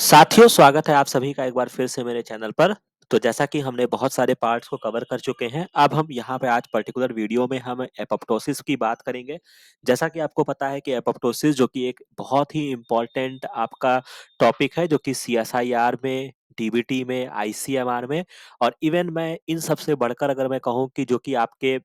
साथियों, स्वागत है आप सभी का एक बार फिर से मेरे चैनल पर। तो जैसा कि हमने बहुत सारे पार्ट्स को कवर कर चुके हैं, अब हम यहाँ पे आज पर्टिकुलर वीडियो में हम एपोप्टोसिस की बात करेंगे। जैसा कि आपको पता है कि एपोप्टोसिस जो कि एक बहुत ही इम्पोर्टेंट आपका टॉपिक है, जो कि सीएसआईआर में, डीबीटी में, आईसीएमआर में और इवन मैं इन सबसे बढ़कर अगर मैं कहूँ कि जो कि आपके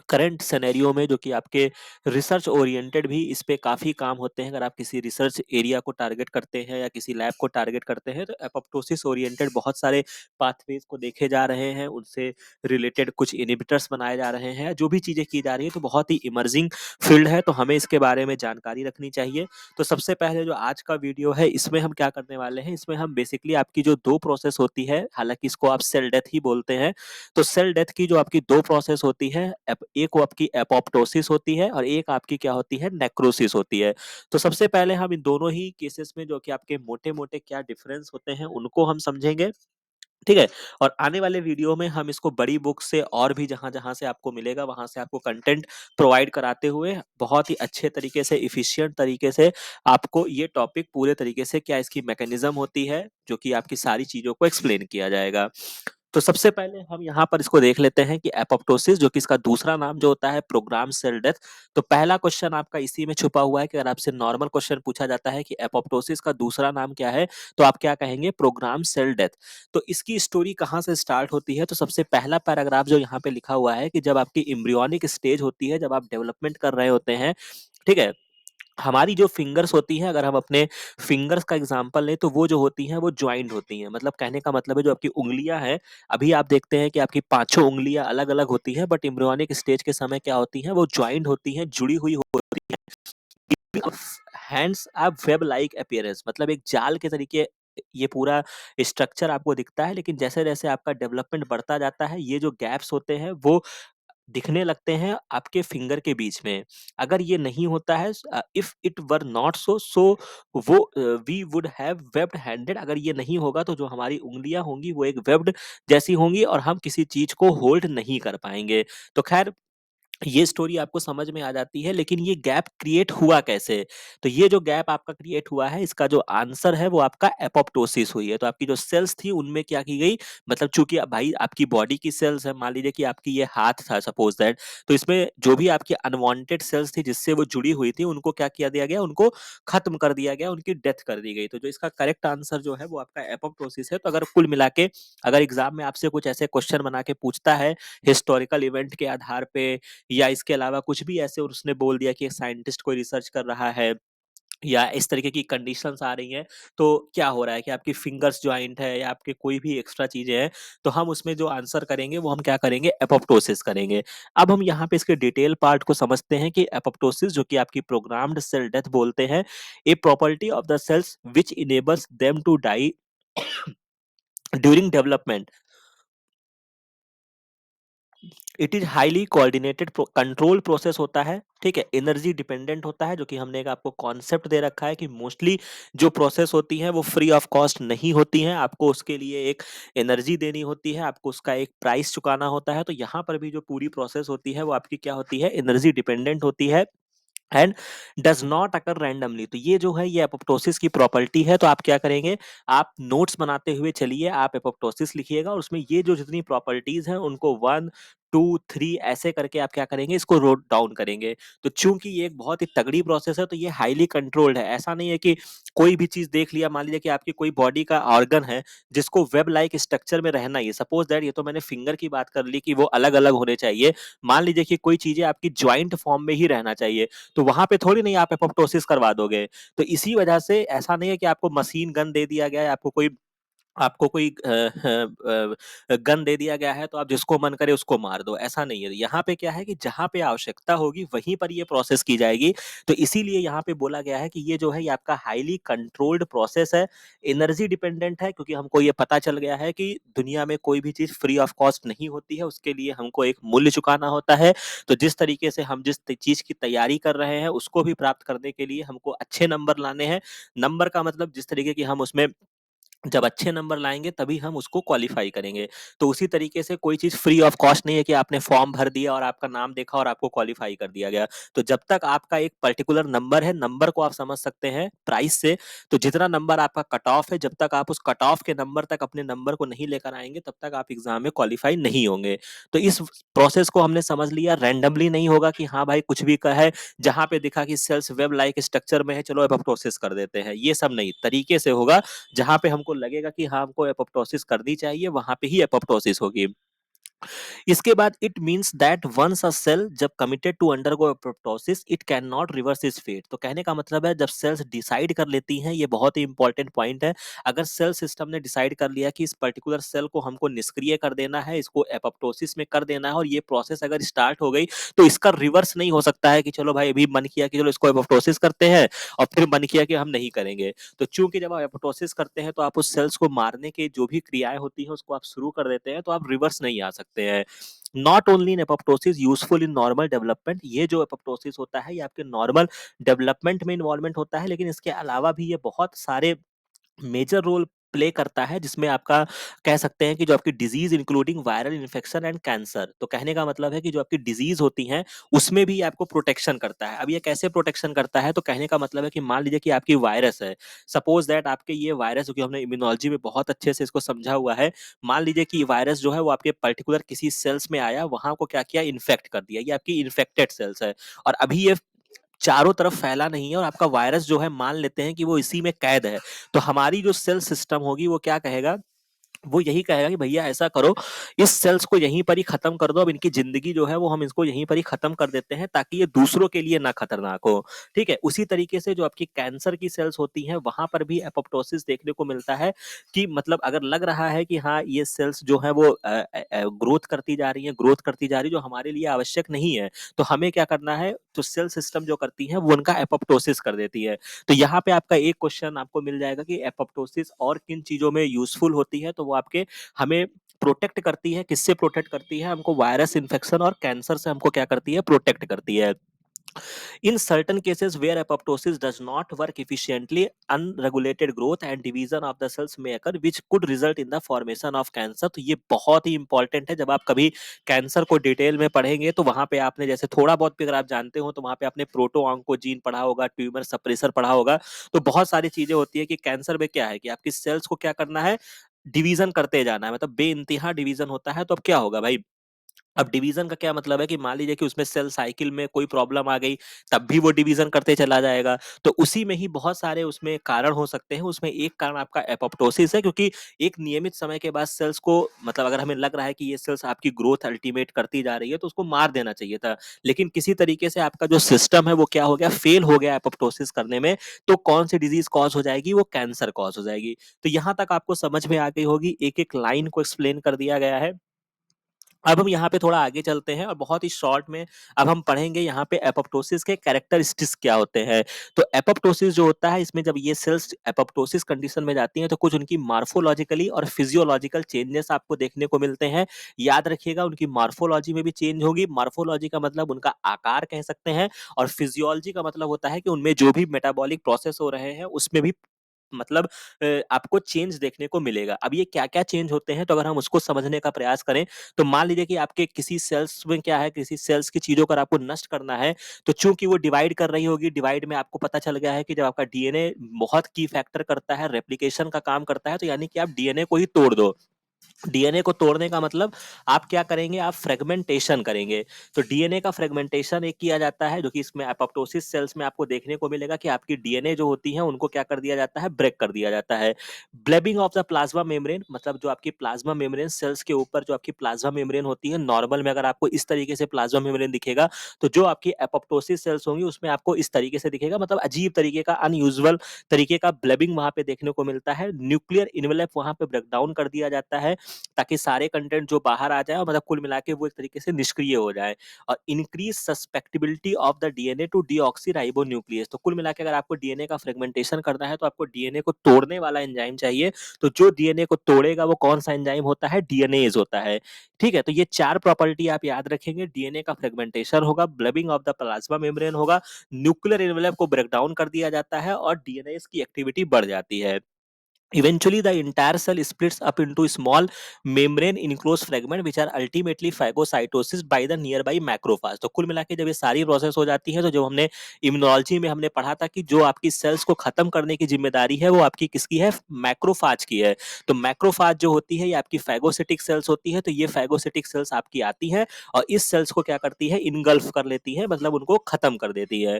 करंट सिनेरियो में जो कि आपके रिसर्च ओरिएंटेड भी इस पे काफ़ी काम होते हैं। अगर आप किसी रिसर्च एरिया को टारगेट करते हैं या किसी लैब को टारगेट करते हैं, तो एपोप्टोसिस ओरिएंटेड बहुत सारे पाथवेज को देखे जा रहे हैं, उनसे रिलेटेड कुछ इनहिबिटर्स बनाए जा रहे हैं। जो भी चीज़ें की जा रही है तो बहुत ही इमर्जिंग फील्ड है, तो हमें इसके बारे में जानकारी रखनी चाहिए। तो सबसे पहले जो आज का वीडियो है, इसमें हम क्या करने वाले हैं, इसमें हम बेसिकली आपकी जो 2 प्रोसेस होती है, हालाँकि इसको आप सेल डेथ ही बोलते हैं। तो सेल डेथ की जो आपकी 2 प्रोसेस होती है, एक वो आपकी एपोप्टोसिस होती है और एक आपकी क्या होती है, नेक्रोसिस होती है। तो सबसे पहले हम इन दोनों ही केसेस में जो कि आपके मोटे-मोटे क्या डिफरेंस होते हैं, उनको हम समझेंगे। ठीक है? और आने वाले वीडियो में हम इसको बड़ी बुक से और भी जहाँ-जहाँ से आपको मिलेगा, वहाँ से आपको कंटेंट प्रोवाइड कराते हुए बहुत ही अच्छे तरीके से, एफिशिएंट तरीके से आपको ये टॉपिक पूरे तरीके से क्या इसकी मैकेनिज़्म होती है, जो कि आपकी सारी चीज़ों को एक्सप्लेन किया जाएगा। तो सबसे पहले हम यहाँ पर इसको देख लेते हैं कि एपोप्टोसिस जो कि इसका दूसरा नाम जो होता है प्रोग्राम सेल डेथ। तो पहला क्वेश्चन आपका इसी में छुपा हुआ है कि अगर आपसे नॉर्मल क्वेश्चन पूछा जाता है कि एपोप्टोसिस का दूसरा नाम क्या है, तो आप क्या कहेंगे? Program cell death. तो इसकी स्टोरी कहाँ से स्टार्ट होती है? तो सबसे पहला पैराग्राफ जो यहाँ पे लिखा हुआ है कि जब आपकी एम्ब्रियोनिक स्टेज होती है, जब आप डेवलपमेंट कर रहे होते हैं, ठीक है? हमारी जो फिंगर्स होती हैं, अगर हम अपने फिंगर्स का एग्जांपल लें, तो वो जो होती हैं, वो जॉइंट होती हैं। मतलब कहने का मतलब है जो आपकी उँगलियाँ हैं, अभी आप देखते हैं कि आपकी पाँचों उँगलियाँ अलग-अलग होती हैं, बट एम्ब्रियोनिक स्टेज के समय क्या होती हैं, वो जॉइंट होती हैं, जुड़ी हुई होती हैं। Hands have web like appearance, मतलब एक जाल के तरीके ये पूरा स्ट्रक्चर आपको दिखता है, लेकिन जैसे-जैसे आपका डेवलपमेंट बढ़ता जाता है, ये जो गैप्स होते हैं, वो दिखने लगते हैं आपके फिंगर के बीच में। अगर ये नहीं होता है, if it were not so वो we would have webbed handed, अगर ये नहीं होगा तो जो हमारी उँगलियाँ होंगी वो एक वेब्ड जैसी होंगी और हम किसी चीज़ को होल्ड नहीं कर पाएँगे। तो ख़ैर ये स्टोरी आपको समझ में आ जाती है, लेकिन ये गैप क्रिएट हुआ कैसे? तो ये जो गैप आपका क्रिएट हुआ है, इसका जो आंसर है वो आपका एपोप्टोसिस हुई है। तो आपकी जो सेल्स थी उनमें क्या की गई, मतलब चूँकि भाई आपकी बॉडी की सेल्स है, मान लीजिए कि आपकी ये हाथ था सपोज़ दैट, तो इसमें जो भी आपकी अनवांटेड सेल्स थी जिससे वो जुड़ी हुई थी, उनको क्या किया दिया गया, उनको खत्म कर दिया गया, उनकी डेथ कर दी गई। तो जो इसका करेक्ट आंसर जो है वो आपका एपोप्टोसिस है। तो अगर कुल मिला के अगर एग्ज़ाम में आपसे कुछ ऐसे क्वेश्चन बना के पूछता है, हिस्टोरिकल इवेंट के आधार पे या इसके अलावा कुछ भी ऐसे और उसने बोल दिया कि एक साइंटिस्ट कोई रिसर्च कर रहा है या इस तरीके की कंडीशंस आ रही हैं, तो क्या हो रहा है कि आपकी फिंगर्स जॉइंट है या आपके कोई भी एक्स्ट्रा चीज़ें हैं, तो हम उसमें जो आंसर करेंगे वो हम क्या करेंगे? एपोप्टोसिस करेंगे। अब हम यहाँ पे इसके डिटेल पार्ट को समझते हैं कि एपोप्टोसिस जो कि आपकी प्रोग्राम्ड सेल डेथ बोलते हैं, a property of the cells which enables them to die during development. It is highly coordinated control process होता है, ठीक है? एनर्जी डिपेंडेंट होता है, जो कि हमने एक आपको कॉन्सेप्ट दे रखा है कि मोस्टली जो प्रोसेस होती है वो फ्री ऑफ कॉस्ट नहीं होती हैं, आपको उसके लिए एक एनर्जी देनी होती है, आपको उसका एक प्राइस चुकाना होता है। तो यहाँ पर भी जो पूरी प्रोसेस होती है वो आपकी क्या होती है? एनर्जी डिपेंडेंट होती है and does not occur randomly. तो ये जो है ये एपोप्टोसिस की प्रॉपर्टी है। तो आप क्या करेंगे, आप नोट्स बनाते हुए चलिए, आप एपोप्टोसिस लिखिएगा और उसमें ये जो जितनी प्रॉपर्टीज हैं उनको 1 2 3 ऐसे करके आप क्या करेंगे, इसको रोट डाउन करेंगे। तो चूंकि ये एक बहुत ही तगड़ी प्रोसेस है, तो ये हाईली कंट्रोल्ड है। ऐसा नहीं है कि कोई भी चीज देख लिया, मान लीजिए कि आपकी कोई बॉडी का ऑर्गन है जिसको वेब लाइक स्ट्रक्चर में रहना ही है, सपोज दैट ये तो मैंने फिंगर की बात कर ली कि वो अलग अलग होने चाहिए। मान लीजिए कि कोई चीजें आपकी ज्वाइंट फॉर्म में ही रहना चाहिए, तो वहाँ पे थोड़ी नहीं आप एपोप्टोसिस करवा दोगे। तो इसी वजह से ऐसा नहीं है कि आपको मशीन गन दे दिया गया है, आपको कोई गन दे दिया गया है तो आप जिसको मन करे उसको मार दो, ऐसा नहीं है। यहाँ पे क्या है कि जहाँ पे आवश्यकता होगी वहीं पर ये प्रोसेस की जाएगी। तो इसीलिए यहाँ पे बोला गया है कि ये जो है ये आपका हाईली कंट्रोल्ड प्रोसेस है, एनर्जी डिपेंडेंट है, क्योंकि हमको ये पता चल गया है कि दुनिया में कोई भी चीज़ फ्री ऑफ कॉस्ट नहीं होती है, उसके लिए हमको एक मूल्य चुकाना होता है। तो जिस तरीके से हम जिस चीज़ की तैयारी कर रहे हैं उसको भी प्राप्त करने के लिए हमको अच्छे नंबर लाने हैं। नंबर का मतलब जिस तरीके की हम उसमें जब अच्छे नंबर लाएँगे तभी हम उसको क्वालीफाई करेंगे। तो उसी तरीके से कोई चीज़ फ्री ऑफ कॉस्ट नहीं है कि आपने फॉर्म भर दिया और आपका नाम देखा और आपको क्वालीफाई कर दिया गया। तो जब तक आपका एक पर्टिकुलर नंबर है, नंबर को आप समझ सकते हैं प्राइस से, तो जितना नंबर आपका कट ऑफ है, जब तक आप उस कट ऑफ के नंबर तक अपने नंबर को नहीं लेकर आएँगे, तब तक आप एग्ज़ाम में क्वालीफाई नहीं होंगे। तो इस प्रोसेस को हमने समझ लिया, रैंडमली नहीं होगा कि हाँ भाई कुछ भी क है, जहाँ पे दिखा कि सेल्स वेब लाइक स्ट्रक्चर में है, चलो एपोप्टोसिस कर देते हैं। ये सब नहीं, तरीके से होगा, जहाँ पे हमको लगेगा कि हाँ, हमको एपोप्टोसिस करनी चाहिए, वहाँ पे ही एपोप्टोसिस होगी। इसके बाद it means that once a cell जब committed to undergo apoptosis it can not reverse its fate. तो कहने का मतलब है जब सेल्स डिसाइड कर लेती हैं, ये बहुत ही इंपॉर्टेंट पॉइंट है। अगर सेल सिस्टम ने डिसाइड कर लिया कि इस पर्टिकुलर सेल को हमको निष्क्रिय कर देना है, इसको एपोप्टोसिस में कर देना है, और ये प्रोसेस अगर स्टार्ट हो गई, तो इसका रिवर्स नहीं हो सकता है कि चलो भाई अभी मन किया कि चलो इसको एपोप्टोसिस करते हैं और फिर मन किया कि हम नहीं करेंगे। तो चूंकि जब आप एपोप्टोसिस करते हैं तो आप उस सेल्स को मारने की जो भी क्रियाएं होती हैं उसको आप शुरू कर देते हैं, तो आप रिवर्स नहीं आ सकते हैं। Not only in apoptosis, useful in normal development. ये जो एपोप्टोसिस होता है ये आपके नॉर्मल डेवलपमेंट में इन्वॉल्वमेंट होता है, लेकिन इसके अलावा भी ये बहुत सारे मेजर रोल प्ले करता है, जिसमें आपका कह सकते हैं कि जो आपकी disease including viral infection and cancer. तो कहने का मतलब है कि जो आपकी डिजीज होती हैं उसमें भी आपको प्रोटेक्शन करता है। अब ये कैसे प्रोटेक्शन करता है, तो कहने का मतलब है कि मान लीजिए कि आपकी वायरस है, सपोज दैट आपके ये वायरस, जो कि हमने इम्यूनोलॉजी में बहुत अच्छे से इसको समझा हुआ है, मान लीजिए कि वायरस जो है वो आपके पर्टिकुलर किसी सेल्स में आया, वहां को क्या किया, इन्फेक्ट कर दिया, ये आपकी इन्फेक्टेड सेल्स है, और अभी ये चारों तरफ फैला नहीं है और आपका वायरस जो है मान लेते हैं कि वो इसी में कैद है। तो हमारी जो सेल सिस्टम होगी वो क्या कहेगा, वो यही कहेगा कि भैया ऐसा करो, इस सेल्स को यहीं पर ही खत्म कर दो, अब इनकी जिंदगी जो है वो हम इसको यहीं पर ही खत्म कर देते हैं ताकि ये दूसरों के लिए ना खतरनाक हो। ठीक है, उसी तरीके से जो आपकी कैंसर की सेल्स होती हैं वहां पर भी एपोप्टोसिस देखने को मिलता है, कि मतलब अगर लग रहा है कि हाँ ये सेल्स जो है वो ग्रोथ करती जा रही है, ग्रोथ करती जा रही है, जो हमारे लिए आवश्यक नहीं है, तो हमें क्या करना है, तो सेल सिस्टम जो करती है वो उनका एपोप्टोसिस कर देती है। तो यहाँ पे आपका एक क्वेश्चन आपको मिल जाएगा कि एपोप्टोसिस और किन चीजों में यूजफुल होती है, तो वो आपके हमें प्रोटेक्ट करती है। किससे प्रोटेक्ट करती है, हमको वायरस इन्फेक्शन और कैंसर से हमको क्या करती है, प्रोटेक्ट करती है। In certain cases where apoptosis does not work efficiently, unregulated growth and division of the cells may occur, which could result in the formation of cancer। तो ये बहुत ही इंपॉर्टेंट है, जब आप कभी कैंसर को डिटेल में पढ़ेंगे तो वहां पे आपने जैसे थोड़ा बहुत भी अगर आप जानते हो तो वहां पे आपने प्रोटो ऑन्कोजीन पढ़ा होगा, ट्यूमर सप्रेसर पढ़ा होगा। तो बहुत सारी चीजें होती है कि कैंसर में क्या है कि आपकी सेल्स को क्या करना है, डिवीजन करते जाना है, मतलब बेइंतहा डिवीजन होता है। तो अब क्या होगा भाई, अब डिवीजन का क्या मतलब है कि मान लीजिए कि उसमें सेल साइकिल में कोई प्रॉब्लम आ गई, तब भी वो डिवीजन करते चला जाएगा। तो उसी में ही बहुत सारे उसमें कारण हो सकते हैं। उसमें एक कारण आपका एपोप्टोसिस है, क्योंकि एक नियमित समय के बाद सेल्स को, मतलब अगर हमें लग रहा है कि ये सेल्स आपकी ग्रोथ अल्टीमेट करती जा रही है तो उसको मार देना चाहिए था, लेकिन किसी तरीके से आपका जो सिस्टम है वो क्या हो गया, फेल हो गया एपोप्टोसिस करने में। तो कौन सी डिजीज कॉज हो जाएगी, वो कैंसर कॉज हो जाएगी। तो यहां तक आपको समझ में आ गई होगी, एक एक लाइन को एक्सप्लेन कर दिया गया है। अब हम यहाँ पे थोड़ा आगे चलते हैं और बहुत ही शॉर्ट में अब हम पढ़ेंगे यहाँ पे एपोप्टोसिस के कैरेक्टरिस्टिक्स क्या होते हैं। तो एपोप्टोसिस जो होता है, इसमें जब ये सेल्स एपोप्टोसिस कंडीशन में जाती हैं तो कुछ उनकी मार्फोलॉजिकली और फिजियोलॉजिकल चेंजेस आपको देखने को मिलते हैं। याद रखिएगा, उनकी मार्फोलॉजी में भी चेंज होगी। मार्फोलॉजी का मतलब उनका आकार कह सकते हैं, और फिजियोलॉजी का मतलब होता है कि उनमें जो भी मेटाबॉलिक प्रोसेस हो रहे हैं उसमें भी मतलब आपको चेंज देखने को मिलेगा। अब ये क्या-क्या चेंज होते हैं, तो अगर हम उसको समझने का प्रयास करें, तो मान लीजिए कि आपके किसी सेल्स में क्या है, किसी सेल्स की चीज़ों को अगर आपको नष्ट करना है, तो चूँकि वो डिवाइड कर रही होगी, डिवाइड में आपको पता चल गया है कि जब आपका डीएनए बहुत की फैक्टर करता है, रेप्लिकेशन का काम करता है, तो यानी कि आप डीएनए को ही तोड़ दो। डीएनए को तोड़ने का मतलब आप क्या करेंगे, आप फ्रेगमेंटेशन करेंगे। तो डीएनए का फ्रेगमेंटेशन एक किया जाता है, जो कि इसमें एपोप्टोसिस सेल्स में आपको देखने को मिलेगा कि आपकी डीएनए जो होती है उनको क्या कर दिया जाता है, ब्रेक कर दिया जाता है। ब्लेबिंग ऑफ द प्लाज्मा मेम्ब्रेन, मतलब जो आपकी प्लाज्मा मेम्ब्रेन सेल्स के ऊपर जो आपकी प्लाज्मा मेम्ब्रेन होती है, नॉर्मल में अगर आपको इस तरीके से प्लाज्मा मेम्ब्रेन दिखेगा, तो जो आपकी एपोप्टोसिस सेल्स होंगी उसमें आपको इस तरीके से दिखेगा, मतलब अजीब तरीके का, अनयूजुअल तरीके का ब्लेबिंग वहां पे देखने को मिलता है। न्यूक्लियर इनवेलप वहां पे ब्रेक डाउन कर दिया जाता है, ताकि सारे कंटेंट जो बाहर आ जाए और मतलब कुल मिला के वो एक तरीके से निष्क्रिय हो जाए। और increase susceptibility of the DNA two deoxy nucleus. तो कुल मिला के अगर आपको डीएनए का फ्रेगमेंटेशन करना है तो आपको डीएनए को तोड़ने वाला एंजाइम चाहिए। तो जो डीएनए को तोड़ेगा वो कौन सा एंजाइम होता है, डीएनएज होता है। ठीक है, तो ये चार प्रॉपर्टी आप याद रखेंगे, डीएनए का फ्रेगमेंटेशन होगा, ब्लबिंग ऑफ द प्लाज्मा मेम्ब्रेन होगा, न्यूक्लियर एनवेलप को ब्रेक डाउन कर दिया जाता है और डीएनए की एक्टिविटी बढ़ जाती है। Eventually, the entire cell splits up into small membrane enclosed fragments, which are ultimately phagocytosis by the nearby macrophage. तो कुल मिला के जब ये सारी प्रोसेस हो जाती है, तो जो हमने इम्यूनोलॉजी में हमने पढ़ा था कि जो आपकी सेल्स को खत्म करने की जिम्मेदारी है वो आपकी किसकी है, मैक्रोफाज की है। तो मैक्रोफाज जो होती है ये आपकी फैगोसिटिक सेल्स होती है। तो ये फैगोसिटिक सेल्स आपकी आती है और इस सेल्स को क्या करती है, इनगल्फ कर लेती है, मतलब उनको खत्म कर देती है।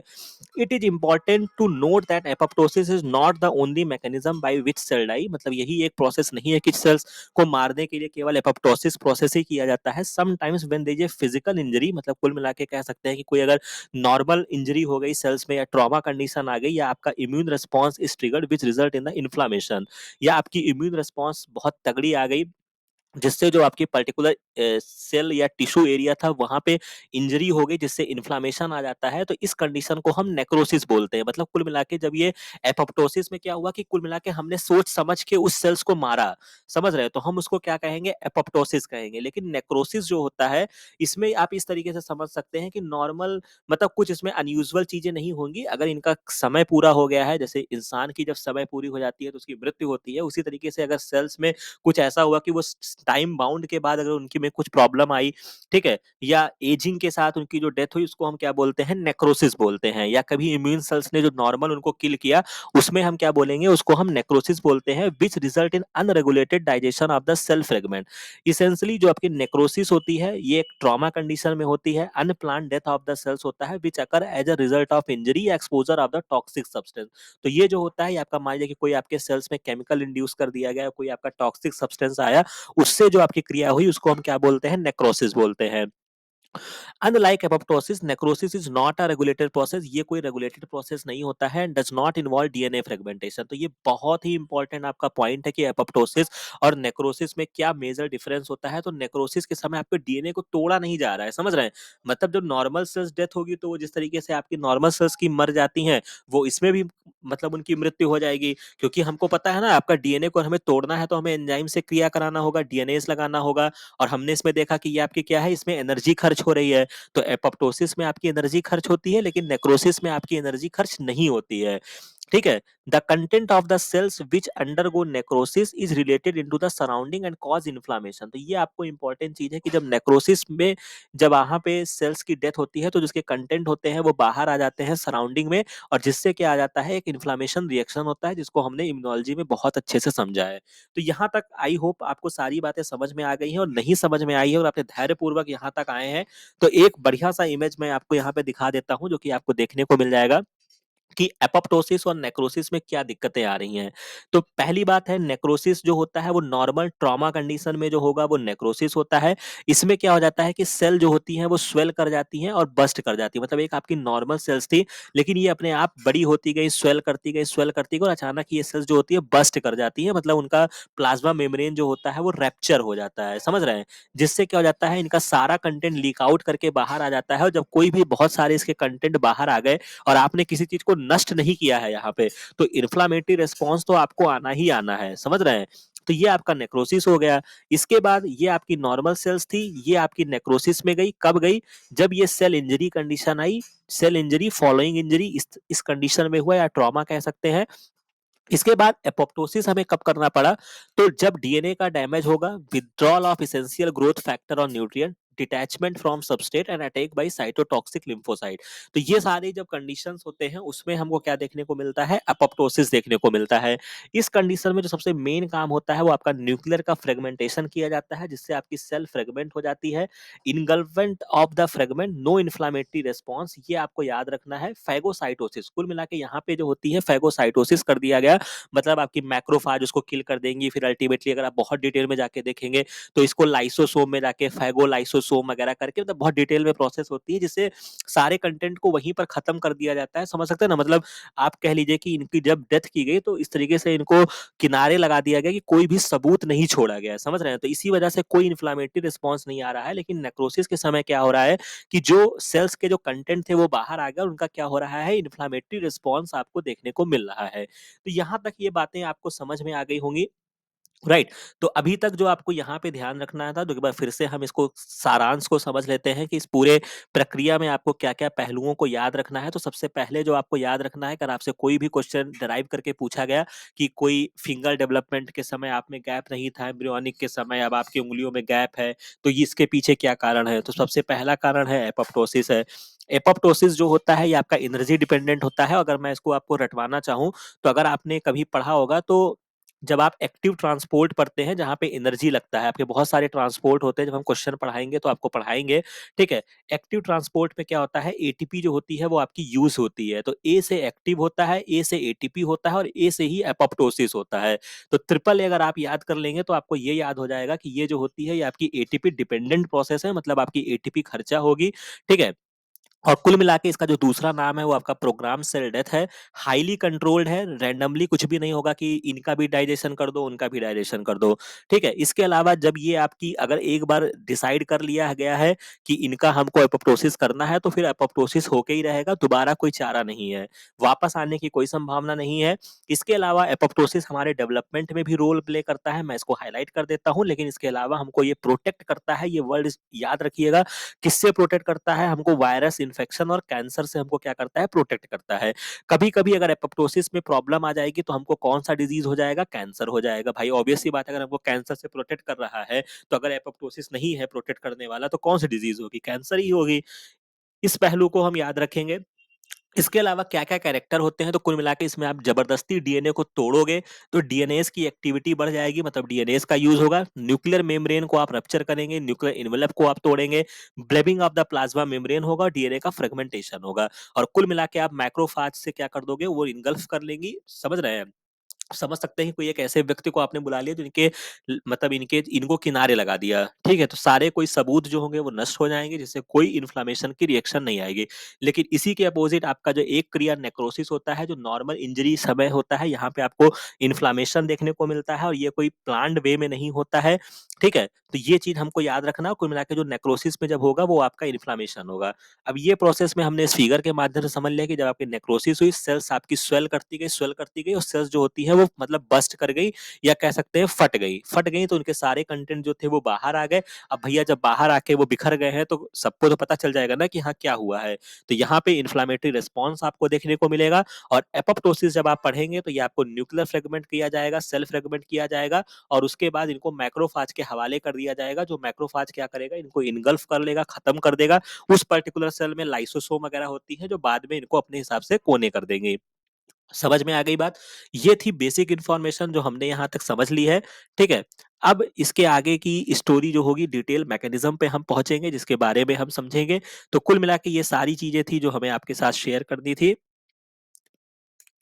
It is important to note that apoptosis is not the only mechanism by which cell die, मतलब यही एक प्रोसेस नहीं है कि सेल्स को मारने के लिए केवल एपोप्टोसिस प्रोसेस ही किया जाता है। Sometimes when there is a physical injury, मतलब कुल मिला के कह सकते हैं कि कोई अगर नॉर्मल इंजरी हो गई सेल्स में, या ट्रॉमा कंडीशन आ गई, या आपका immune response is triggered which result in the inflammation, या आपकी इम्यून रिस्पॉन्स बहुत तगड़ी आ गई जिससे जो आपकी पर्टिकुलर सेल या टिश्यू एरिया था वहां पे इंजरी हो गई, जिससे इन्फ्लामेशन आ जाता है, तो इस कंडीशन को हम नेक्रोसिस बोलते हैं। मतलब कुल मिला के जब ये एपोप्टोसिस में क्या हुआ कि कुल मिला के हमने सोच समझ के उस सेल्स को मारा, समझ रहे हैं, तो हम उसको क्या कहेंगे, एपोप्टोसिस कहेंगे। लेकिन नेक्रोसिस जो होता है इसमें आप इस तरीके से समझ सकते हैं कि नॉर्मल, मतलब कुछ इसमें अनयूजुअल चीजें नहीं होंगी। अगर इनका समय पूरा हो गया है, जैसे इंसान की जब समय पूरी हो जाती है तो उसकी मृत्यु होती है, उसी तरीके से अगर सेल्स में कुछ ऐसा हुआ कि वो टाइम बाउंड के बाद अगर उनकी में कुछ प्रॉब्लम आई, ठीक है, या एजिंग के साथ उनकी जो डेथ हुई, उसको हम क्या बोलते हैं, नेक्रोसिस बोलते हैं। या कभी इम्यून सेल्स ने जो नॉर्मल उनको किल किया, उसमें हम क्या बोलेंगे, उसको हम नेक्रोसिस बोलते हैं, which result in unregulated digestion of the cell fragment. Essentially जो आपकी नेक्रोसिस होती है ये एक ट्रॉमा कंडीशन में होती है, unplanned death of the cells होता है, which occur as a result of injury या exposure of the toxic substance. तो ये जो होता है, ये आपका मान लीजिए कि कोई आपके सेल्स में केमिकल इंड्यूस कर दिया गया, कोई आपका टॉक्सिक सब्सटेंस आया, उससे जो आपकी क्रिया हुई उसको हम क्या बोलते हैं, नेक्रोसिस बोलते हैं। Unlike apoptosis, necrosis is not a regulated process, ये कोई रेगुलेटेड प्रोसेस नहीं होता है, does not involve DNA fragmentation. तो ये बहुत ही इंपॉर्टेंट आपका पॉइंट है कि एपोप्टोसिस और नेक्रोसिस में क्या मेजर डिफरेंस होता है। तो नेक्रोसिस के समय आपके डीएनए को तोड़ा नहीं जा रहा है, समझ रहे हैं, मतलब जो नॉर्मल सेल्स डेथ होगी तो वो जिस तरीके से आपकी नॉर्मल सेल्स की मर जाती हैं, वो इसमें भी मतलब उनकी मृत्यु हो जाएगी। क्योंकि हमको पता है ना, आपका डीएनए को हमें तोड़ना है तो हमें एंजाइम से क्रिया कराना होगा, डीएनएस लगाना होगा, और हमने इसमें देखा कि ये आपकी क्या है, इसमें एनर्जी खर्च हो रही है। तो एपोप्टोसिस में आपकी एनर्जी खर्च होती है, लेकिन नेक्रोसिस में आपकी एनर्जी खर्च नहीं होती है, ठीक है। The content of the cells which undergo necrosis is related into the surrounding and cause inflammation. तो ये आपको इंपॉर्टेंट चीज है कि जब नेक्रोसिस में, जब वहां पे सेल्स की डेथ होती है तो जिसके कंटेंट होते हैं वो बाहर आ जाते हैं सराउंडिंग में, और जिससे क्या आ जाता है, एक इन्फ्लामेशन रिएक्शन होता है, जिसको हमने इम्यूनोलॉजी में बहुत अच्छे से समझा है। तो यहाँ तक आई होप आपको सारी बातें समझ में आ गई हैं, और नहीं समझ में आई है और आपने धैर्यपूर्वक यहाँ तक आए हैं, तो एक बढ़िया सा इमेज मैं आपको यहाँ पे दिखा देता हूँ, जो कि आपको देखने को मिल जाएगा कि एपोप्टोसिस और नेक्रोसिस में क्या दिक्कतें आ रही हैं। तो पहली बात है, नेक्रोसिस जो होता है वो नॉर्मल ट्रॉमा कंडीशन में जो होगा वो नेक्रोसिस होता है। इसमें क्या हो जाता है कि सेल जो होती हैं वो स्वेल कर जाती हैं और बस्ट कर जाती है, मतलब एक आपकी नॉर्मल सेल्स थी, लेकिन ये अपने आप बड़ी होती गई, स्वेल करती गई, स्वेल करती गई, और अचानक ये सेल्स जो होती है बस्ट कर जाती है, मतलब उनका प्लाज्मा मेम्ब्रेन जो होता है वो रैप्चर हो जाता है, समझ रहे हैं। जिससे क्या हो जाता है, इनका सारा कंटेंट लीक आउट करके बाहर आ जाता है, और जब कोई भी बहुत सारे इसके कंटेंट बाहर आ गए और आपने किसी चीज को नष्ट नहीं किया है यहाँ पे, तो इन्फ्लामेटरी रिस्पॉन्स तो आपको आना ही आना है, समझ रहे हैं। तो ये आपका नेक्रोसिस हो गया। इसके बाद ये आपकी नॉर्मल सेल्स थी, ये आपकी नेक्रोसिस में गई, कब गई, जब ये सेल इंजरी कंडीशन आई, सेल इंजरी फॉलोइंग इंजरी इस कंडीशन में हुआ, या ट्रॉमा कह सकते हैं। इसके बाद एपोप्टोसिस हमें कब करना पड़ा, तो जब डीएनए का डैमेज होगा, withdrawal of essential growth factor और nutrient, detachment from substrate and attack by cytotoxic lymphocyte. तो ये सारे जब कंडीशंस होते हैं उसमें हमको क्या देखने को मिलता है, एपोप्टोसिस देखने को मिलता है। इस कंडीशन में जो सबसे मेन काम होता है वो आपका न्यूक्लियर का फ्रेगमेंटेशन किया जाता है, जिससे आपकी सेल फ्रेगमेंट हो जाती है। Engulfment of the fragment, no inflammatory response, ये आपको याद रखना है। फैगोसाइटोसिस, कुल मिला के यहाँ पे जो होती है फैगोसाइटोसिस कर दिया गया, मतलब आपकी मैक्रोफाज उसको किल कर देंगी, फिर अल्टीमेटली अगर आप बहुत डिटेल में जाके देखेंगे तो इसको लाइसोसोम में जाके फैगो लाइसोसोम वगैरह करके, मतलब बहुत डिटेल में प्रोसेस होती है, जिससे सारे कंटेंट को वहीं पर खत्म कर दिया जाता है, समझ सकते हैं ना। मतलब आप कह लीजिए कि इनकी जब डेथ की गई तो इस तरीके से इनको किनारे लगा दिया गया कि कोई भी सबूत नहीं छोड़ा गया, समझ रहे हैं। तो इसी वजह से कोई इन्फ्लामेटरी रिस्पॉन्स नहीं आ रहा है। लेकिन नेक्रोसिस के समय क्या हो रहा है कि जो सेल्स के जो कंटेंट थे वो बाहर आ गया, और उनका क्या हो रहा है, इन्फ्लामेटरी रिस्पॉन्स आपको देखने को मिल रहा है। तो यहाँ तक ये बातें आपको समझ में आ गई होंगी। राइट। तो अभी तक जो आपको यहाँ पे ध्यान रखना था, तो एक बार फिर से हम इसको सारांश को समझ लेते हैं कि इस पूरे प्रक्रिया में आपको क्या-क्या पहलुओं को याद रखना है। तो सबसे पहले जो आपको याद रखना है, अगर आपसे कोई भी क्वेश्चन डेराइव करके पूछा गया कि कोई फिंगर डेवलपमेंट के समय आप में गैप नहीं था, एम्ब्रियोनिक के समय अब आपकी उँगलियों में गैप है, तो ये इसके पीछे क्या कारण है? तो सबसे पहला कारण है एपोप्टोसिस है। एपोप्टोसिस जो होता है ये आपका एनर्जी डिपेंडेंट होता है। अगर मैं इसको आपको रटवाना चाहूँ, तो अगर आपने कभी पढ़ा होगा, तो जब आप एक्टिव ट्रांसपोर्ट पढ़ते हैं जहाँ पे एनर्जी लगता है, आपके बहुत सारे ट्रांसपोर्ट होते हैं, जब हम क्वेश्चन पढ़ाएंगे तो आपको पढ़ाएंगे, ठीक है। एक्टिव ट्रांसपोर्ट में क्या होता है, एटीपी जो होती है वो आपकी यूज होती है, तो ए से एक्टिव होता है, ए से एटीपी होता है और ए से ही एपोप्टोसिस होता है। तो ट्रिपल ए अगर आप याद कर लेंगे तो आपको ये याद हो जाएगा कि ये जो होती है ये आपकी एटीपी डिपेंडेंट प्रोसेस है, मतलब आपकी एटीपी खर्चा होगी, ठीक है। और कुल मिला के इसका जो दूसरा नाम है वो आपका प्रोग्राम सेल डेथ है। हाईली कंट्रोल्ड है, रैंडमली कुछ भी नहीं होगा कि इनका भी डाइजेशन कर दो, उनका भी डाइजेशन कर दो, ठीक है। इसके अलावा जब ये आपकी अगर एक बार डिसाइड कर लिया गया है कि इनका हमको एपोप्टोसिस करना है, तो फिर एपोप्टोसिस होके ही रहेगा, दोबारा कोई चारा नहीं है, वापस आने की कोई संभावना नहीं है। इसके अलावा एपोप्टोसिस हमारे डेवलपमेंट में भी रोल प्ले करता है, मैं इसको हाईलाइट कर देता हूँ, लेकिन इसके अलावा हमको ये प्रोटेक्ट करता है, ये वर्ड याद रखिएगा। किससे प्रोटेक्ट करता है हमको? वायरस इन्फेक्शन और कैंसर से हमको क्या करता है? प्रोटेक्ट करता है। कभी-कभी अगर एपोप्टोसिस में प्रॉब्लम आ जाएगी तो हमको कौन-सा डिजीज हो जाएगा? कैंसर हो जाएगा। भाई ऑब्वियस सी बात है, अगर हमको कैंसर से प्रोटेक्ट कर रहा है, तो अगर एपोप्टोसिस नहीं है प्रोटेक्ट करने वाला, तो कौन सी डिजीज होगी? कैंसर ही होगी। इस पहलू को हम याद रखेंगे। इसके अलावा क्या-क्या कैरेक्टर होते हैं, तो कुल मिला के इसमें आप जबरदस्ती डीएनए को तोड़ोगे तो डीएनएज़ की एक्टिविटी बढ़ जाएगी, मतलब डीएनएज़ का यूज़ होगा। न्यूक्लियर मेम्ब्रेन को आप रप्चर करेंगे, न्यूक्लियर एनवेलप को आप तोड़ेंगे, ब्लेबिंग ऑफ द प्लाज्मा मेम्ब्रेन होगा, डीएनए का फ्रेगमेंटेशन होगा। और कुल मिला के आप मैक्रोफाज से क्या कर दोगे? वो इनगल्फ कर लेंगी। समझ रहे हैं? समझ सकते हैं कोई एक ऐसे व्यक्ति को आपने बुला लिया जो इनके मतलब इनके इनको किनारे लगा दिया, ठीक है। तो सारे कोई सबूत जो होंगे वो नष्ट हो जाएंगे, जिससे कोई इन्फ्लामेशन की रिएक्शन नहीं आएगी। लेकिन इसी के अपोजिट आपका जो एक क्रिया नेक्रोसिस होता है, जो नॉर्मल इंजरी समय होता है, यहाँ पे आपको इन्फ्लामेशन देखने को मिलता है और ये कोई प्लान्ड वे में नहीं होता है, ठीक है। तो ये चीज हमको याद रखना। कुल मिला के जो नेक्रोसिस में जब होगा वो आपका इन्फ्लामेशन होगा। अब ये प्रोसेस में हमने इस फिगर के माध्यम से समझ लिया कि जब आपकी नेक्रोसिस हुई, सेल्स आपकी स्वेल करती गई और सेल्स जो होती है वो मतलब बस्ट कर गई, या कह सकते हैं फट गई, तो उनके सारे कंटेंट जो थे वो बाहर आ गए। अब भैया जब बाहर आके वो बिखर गए हैं, तो सबको तो पता चल जाएगा ना कि हाँ क्या हुआ है। तो यहाँ पे इन्फ्लामेटरी रिस्पॉन्स आपको देखने को मिलेगा। और एपोप्टोसिस जब आप पढ़ेंगे तो ये आपको न्यूक्लियर फ्रेगमेंट किया जाएगा, सेल फ्रेगमेंट किया जाएगा, और उसके बाद इनको मैक्रोफाज के हवाले कर दिया जाएगा। जो मैक्रोफाज क्या करेगा? इनको इनगल्फ कर लेगा, खत्म कर देगा। उस पर्टिकुलर सेल में लाइसोसोम वगैरह होती है, जो बाद में इनको अपने हिसाब से कोने कर देंगे। समझ में आ गई बात? ये थी बेसिक इन्फॉर्मेशन जो हमने यहाँ तक समझ ली है, ठीक है। अब इसके आगे की स्टोरी जो होगी, डिटेल मैकेनिज्म पे हम पहुंचेंगे, जिसके बारे में हम समझेंगे। तो कुल मिला के ये सारी चीजें थी जो हमें आपके साथ शेयर करनी थी।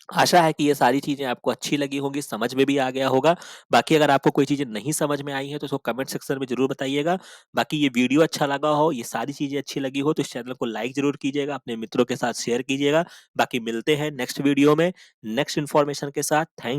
आशा है कि ये सारी चीज़ें आपको अच्छी लगी होंगी, समझ में भी आ गया होगा। बाकी अगर आपको कोई चीज़ें नहीं समझ में आई हैं, तो उसको कमेंट सेक्शन में ज़रूर बताइएगा। बाकी ये वीडियो अच्छा लगा हो, ये सारी चीज़ें अच्छी लगी हो, तो इस चैनल को लाइक ज़रूर कीजिएगा, अपने मित्रों के साथ शेयर कीजिएगा। बाकी मिलते हैं नेक्स्ट वीडियो में, नेक्स्ट इन्फॉर्मेशन के साथ। थैंक